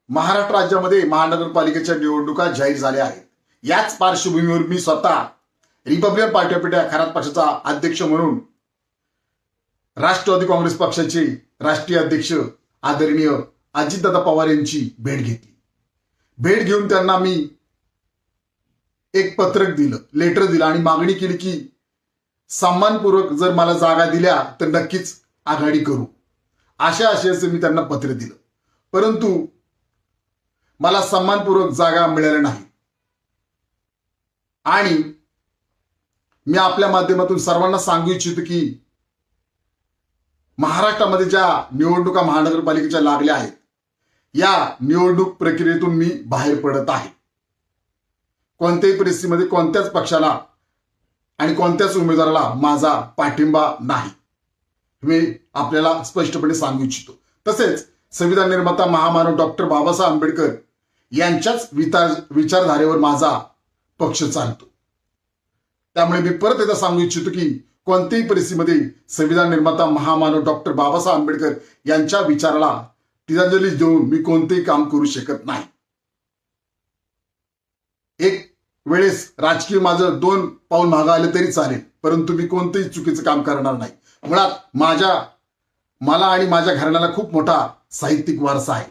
महाराष्ट्र राज्यामध्ये महानगरपालिकेच्या निवडणुका जाहीर झाल्या आहेत। याच पार्श्वभूमीवर मी स्वतः Republican party of India Kharat पक्षाचा अध्यक्ष म्हणून राष्ट्रवादी काँग्रेस पक्षाचे राष्ट्रीय अध्यक्ष आदरणीय अजितदादा पवार यांची भेट घेतली। भेट घेऊन त्यांना मी एक पत्रक दिलं, लेटर दिलं आणि मागणी केली की सन्मानपूर्वक जर मला जागा दिल्या तर नक्कीच आघाडी करू, अशाचं मी त्यांना पत्र दिलं। परंतु मला सन्मानपूर्वक जागा मिळाल्या नाही आणि मी आपल्या माध्यमातून सर्वांना सांगू इच्छितो की महाराष्ट्रामध्ये ज्या निवडणुका महानगरपालिकेच्या लागल्या आहेत, या निवडणूक प्रक्रियेतून मी बाहेर पडत आहे। कोणत्याही परिस्थितीमध्ये कोणत्याच पक्षाला आणि कोणत्याच उमेदवाराला माझा पाठिंबा नाही, मी आपल्याला स्पष्टपणे सांगू इच्छितो। तसेच संविधान निर्माता महामानव डॉक्टर बाबासाहेब आंबेडकर यांच्याच विचारधारेवर माझा पक्ष चालतो। त्यामुळे मी परत एकदा सांगू इच्छितो की कोणत्याही परिस्थितीमध्ये संविधान निर्माता महामानव डॉक्टर बाबासाहेब आंबेडकर यांच्या विचाराला तिलांजली देऊन मी कोणतेही काम करू शकत नाही। एक वेळेस राजकीय माझं 2 पाऊल मागे आले तरी चालेल, परंतु मी कोणतेही चुकीचं काम करणार नाही। मुळात मला आणि माझ्या घराण्याला खूप मोठा साहित्यिक वारसा आहे।